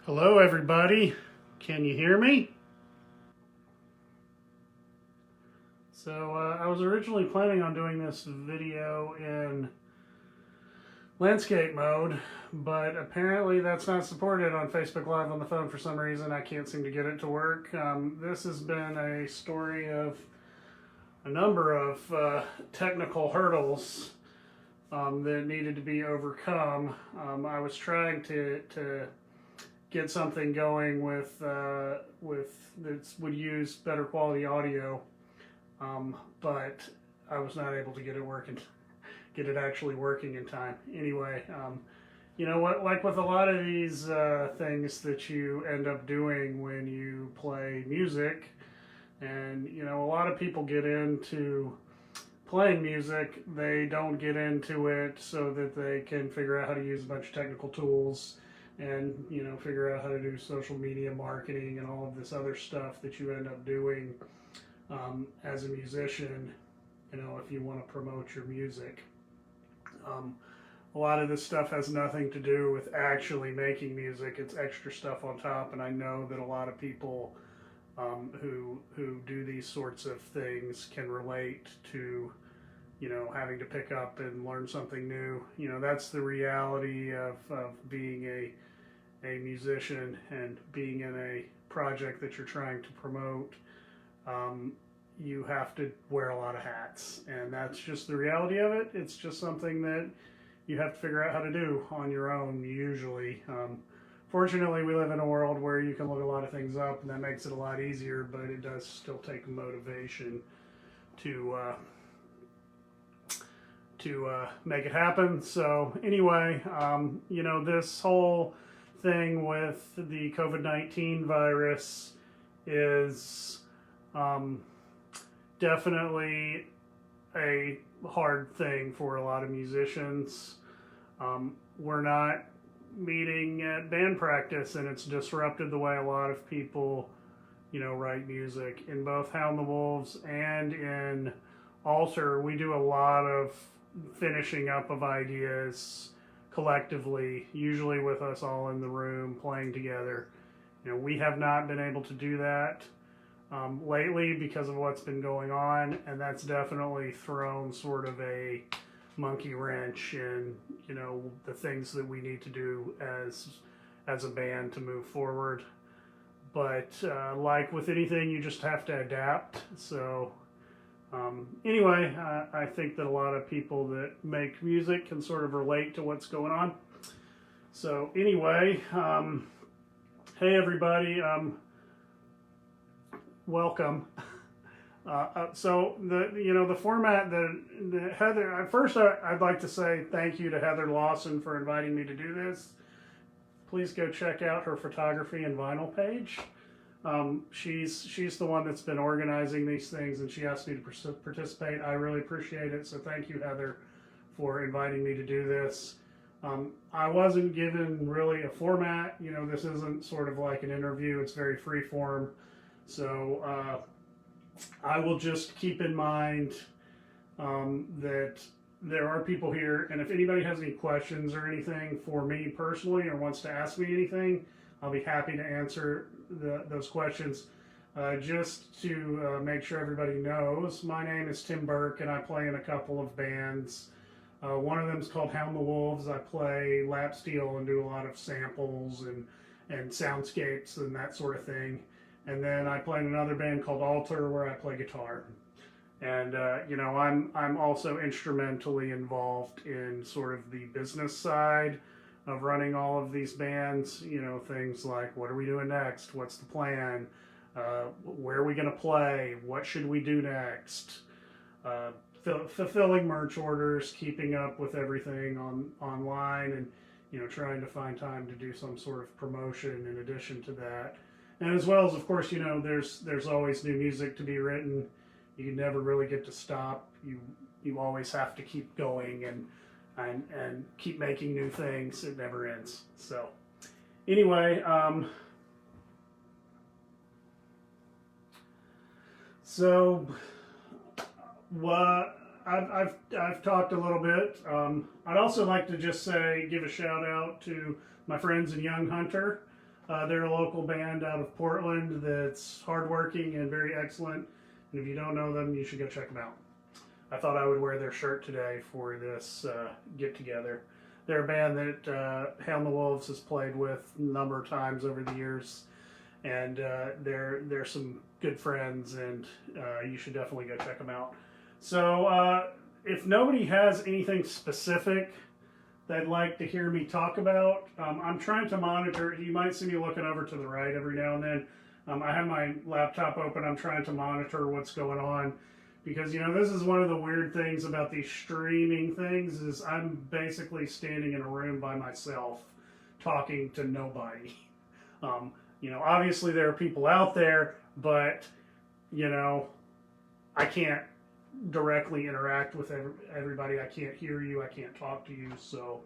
Hello everybody, can you hear me? So I was originally planning on doing this video in landscape mode, but apparently that's not supported on Facebook Live on the phone for some reason. I can't seem to get it to work. This has been a story of a number of technical hurdles that needed to be overcome. I was trying to get something going with that would use better quality audio, but I was not able to get it actually working in time. Anyway, you know what? Like with a lot of these things that you end up doing when you play music, and you know, a lot of people get into playing music. They don't get into it so that they can figure out how to use a bunch of technical tools and, you know, figure out how to do social media marketing and all of this other stuff that you end up doing as a musician, you know, if you want to promote your music. A lot of this stuff has nothing to do with actually making music. It's extra stuff on top, and I know that a lot of people who do these sorts of things can relate to, you know, having to pick up and learn something new. You know, that's the reality of being a musician and being in a project that you're trying to promote. You have to wear a lot of hats, and that's just the reality of it. It's just something that you have to figure out how to do on your own usually. Fortunately, we live in a world where you can look a lot of things up, and that makes it a lot easier, but it does still take motivation to make it happen. So anyway, you know, this whole thing with the COVID-19 virus is definitely a hard thing for a lot of musicians. We're not meeting at band practice, and it's disrupted the way a lot of people, you know, write music. In both Hound the Wolves and in Alter, we do a lot of finishing up of ideas collectively, usually with us all in the room playing together. You know, we have not been able to do that lately because of what's been going on, and that's definitely thrown sort of a monkey wrench in, you know, the things that we need to do as a band to move forward. But like with anything, you just have to adapt. So anyway, I think that a lot of people that make music can sort of relate to what's going on. So anyway, hey everybody, welcome. So the format that Heather, at first I'd like to say thank you to Heather Lawson for inviting me to do this. Please go check out her photography and vinyl page. She's the one that's been organizing these things, and she asked me to participate. I really appreciate it. So thank you, Heather, for inviting me to do this. I wasn't given really a format. You know, this isn't sort of like an interview. It's very free form. So I will just keep in mind that there are people here, and if anybody has any questions or anything for me personally or wants to ask me anything, I'll be happy to answer those questions. Just to make sure everybody knows, my name is Tim Burke, and I play in a couple of bands. One of them is called Hound the Wolves. I play lap steel and do a lot of samples and soundscapes and that sort of thing. And then I play in another band called Alter, where I play guitar. And you know, I'm also instrumentally involved in sort of the business side of running all of these bands. You know, things like, what are we doing next? What's the plan? Where are we going to play? What should we do next? Fulfilling merch orders, keeping up with everything online, and, you know, trying to find time to do some sort of promotion in addition to that. And as well as, of course, you know, there's always new music to be written. You can never really get to stop. You always have to keep going and keep making new things. It never ends. So anyway, so what I've talked a little bit. I'd also like to just give a shout out to my friends in Young Hunter. They're a local band out of Portland that's hardworking and very excellent. And if you don't know them, you should go check them out. I thought I would wear their shirt today for this get-together. They're a band that Hail the Wolves has played with a number of times over the years. And they're some good friends, and you should definitely go check them out. So if nobody has anything specific they'd like to hear me talk about, I'm trying to monitor. You might see me looking over to the right every now and then. I have my laptop open. I'm trying to monitor what's going on because, you know, this is one of the weird things about these streaming things is I'm basically standing in a room by myself talking to nobody. You know, obviously there are people out there, but, you know, I can't directly interact with everybody. I can't hear you. I can't talk to you. So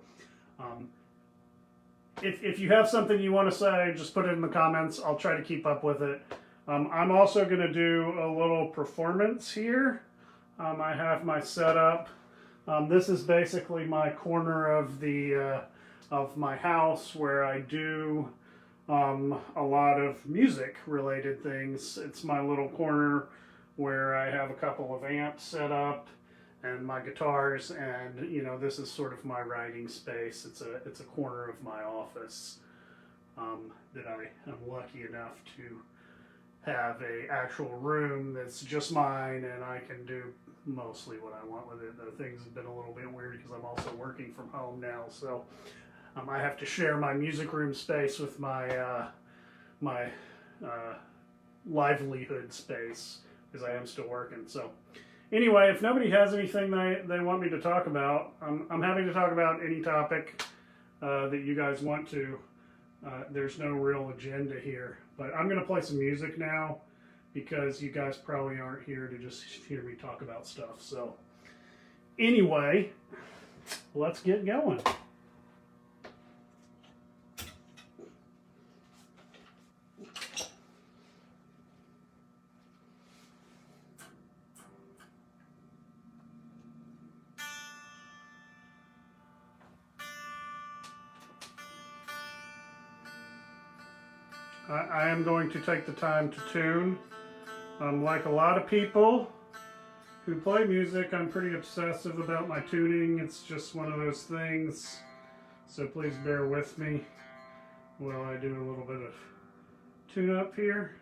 if you have something you want to say, just put it in the comments. I'll try to keep up with it. I'm also going to do a little performance here. I have my setup. This is basically my corner of the of my house where I do a lot of music related things. It's my little corner where I have a couple of amps set up and my guitars, and you know, this is sort of my writing space. It's a corner of my office that I am lucky enough to have a actual room that's just mine, and I can do mostly what I want with it. Though things have been a little bit weird because I'm also working from home now, so I have to share my music room space with my my livelihood space because I am still working. So anyway, if nobody has anything they want me to talk about, I'm happy to talk about any topic that you guys want to. There's no real agenda here, but I'm going to play some music now because you guys probably aren't here to just hear me talk about stuff. So anyway, let's get going. I am going to take the time to tune. Like a lot of people who play music, I'm pretty obsessive about my tuning. It's just one of those things. So please bear with me while I do a little bit of tune up here.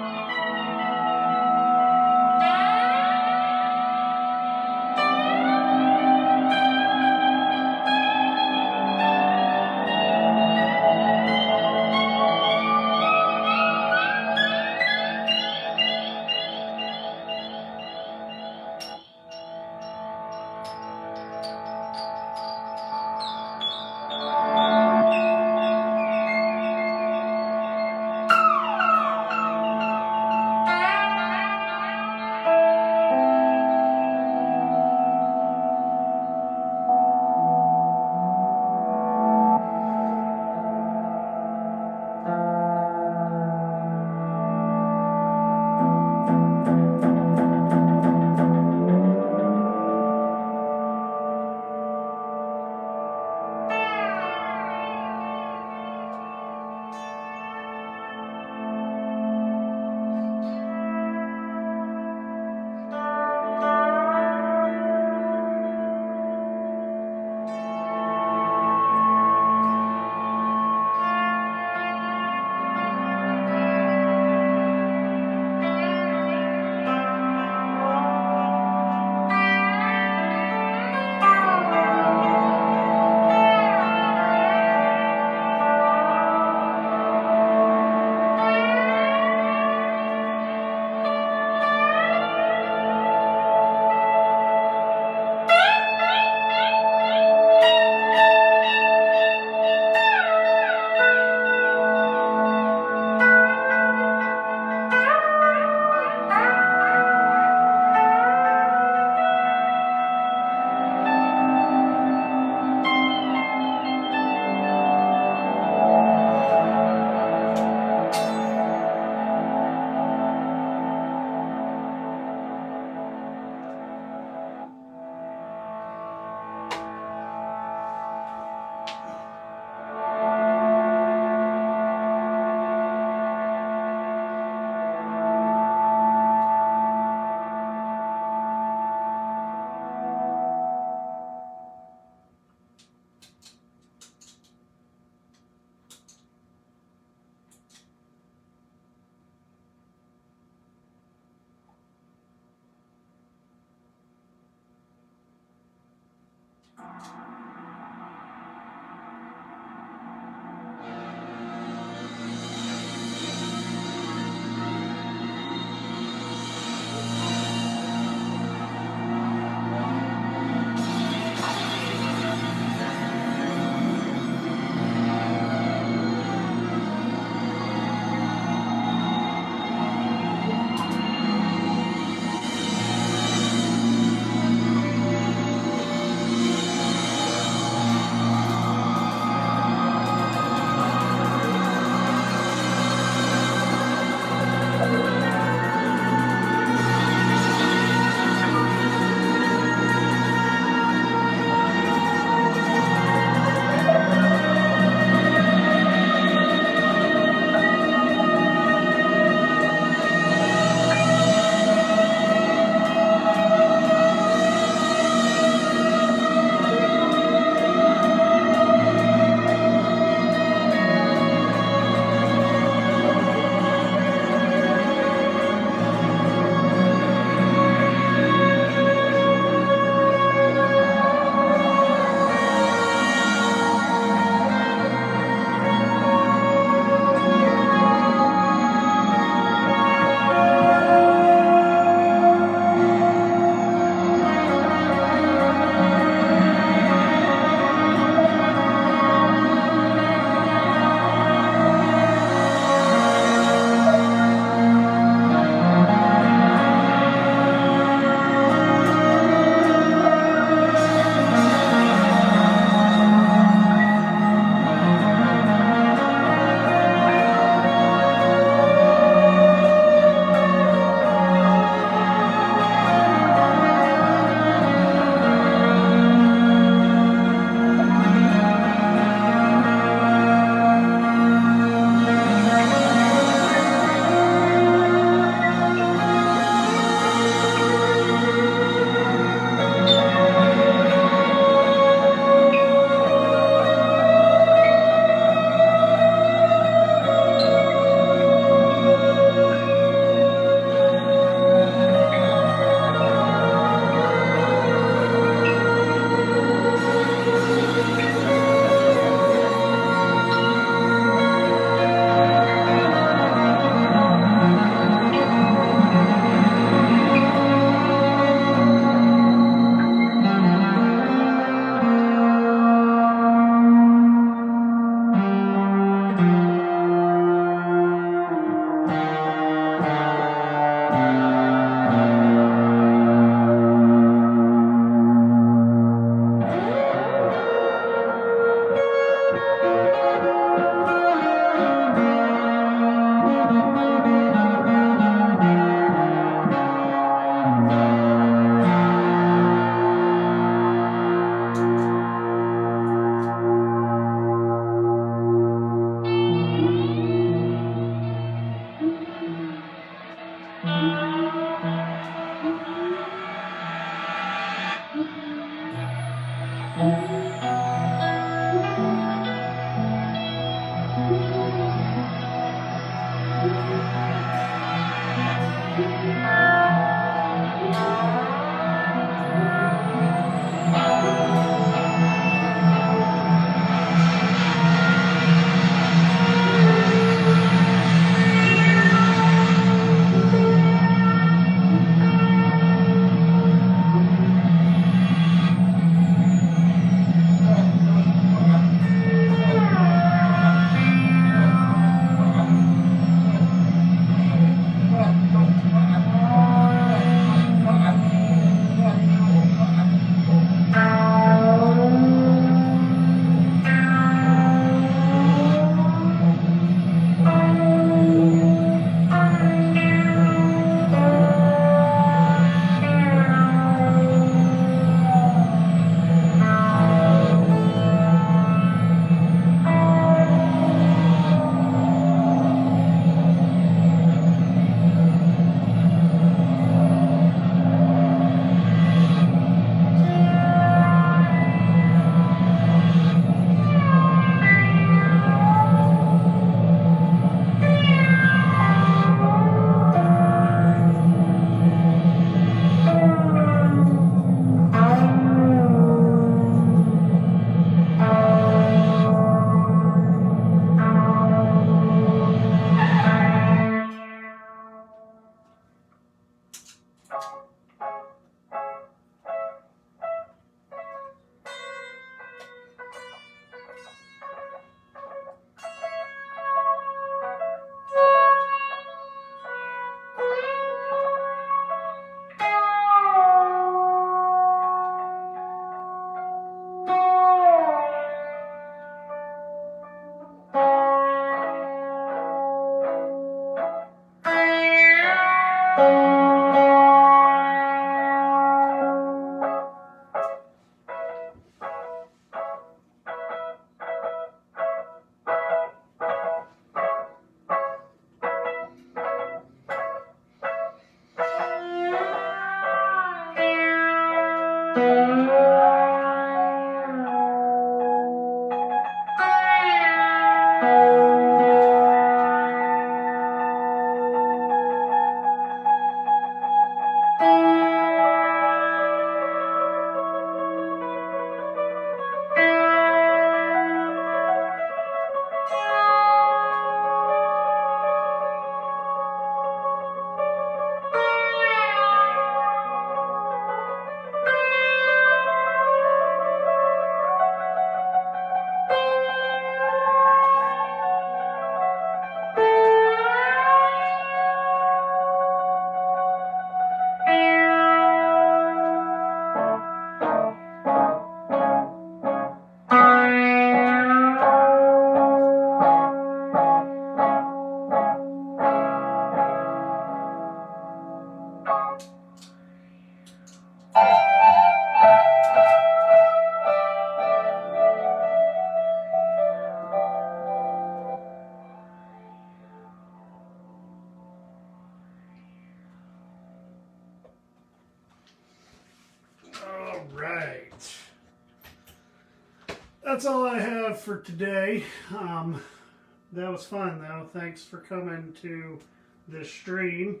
that's all I have for today. That was fun, though. Thanks for coming to this stream.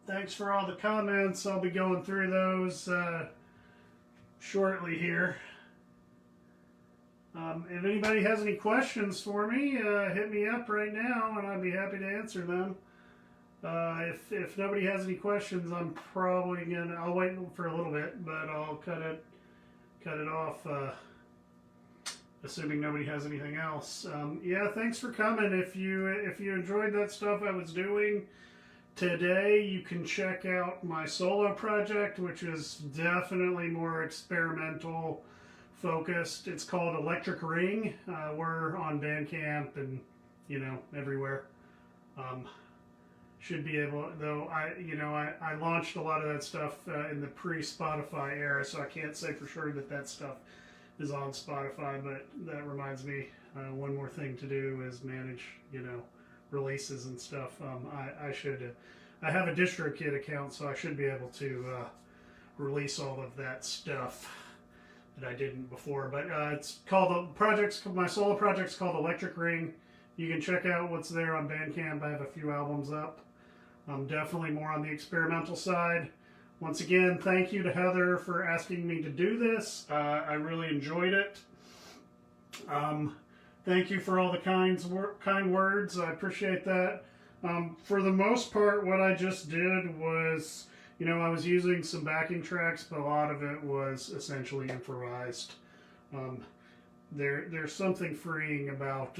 Thanks for all the comments. I'll be going through those shortly here. If anybody has any questions for me, hit me up right now, and I'd be happy to answer them. If nobody has any questions, I'm probably I'll wait for a little bit, but I'll cut it off, assuming nobody has anything else. Yeah, thanks for coming. If you enjoyed that stuff I was doing today, you can check out my solo project, which is definitely more experimental focused. It's called Electric Ring. We're on Bandcamp and everywhere. Should be able, though. I launched a lot of that stuff in the pre-Spotify era, so I can't say for sure that stuff is on Spotify. But that reminds me, one more thing to do is manage releases and stuff. I have a DistroKid account, so I should be able to release all of that stuff that I didn't before. But it's called my solo project's called Electric Ring. You can check out what's there on Bandcamp. I have a few albums up. Definitely more on the experimental side. Once again, thank you to Heather for asking me to do this. I really enjoyed it. Thank you for all the kind words. I appreciate that. For the most part, what I just did was, I was using some backing tracks, but a lot of it was essentially improvised. There's something freeing about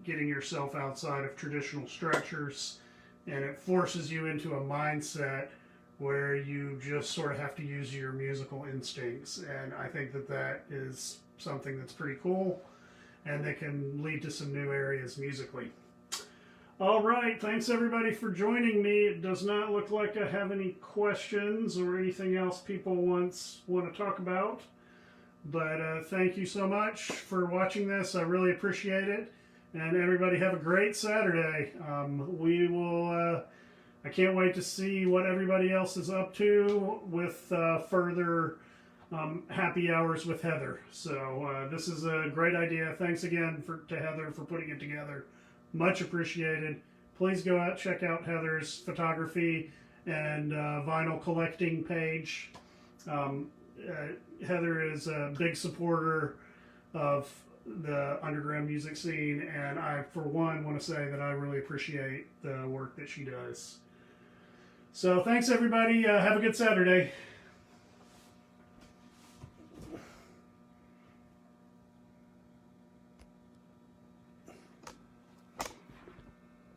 getting yourself outside of traditional structures, and it forces you into a mindset where you just sort of have to use your musical instincts, and I think that is something that's pretty cool, and that can lead to some new areas musically. All right, thanks everybody for joining me. It does not look like I have any questions or anything else people want to talk about. But thank you so much for watching this. I really appreciate it. And everybody have a great Saturday. I can't wait to see what everybody else is up to with further happy hours with Heather. So this is a great idea. Thanks again to Heather for putting it together. Much appreciated. Please go out, check out Heather's photography and vinyl collecting page. Heather is a big supporter of the underground music scene, and I, for one, want to say that I really appreciate the work that she does. So thanks, everybody. Have a good Saturday.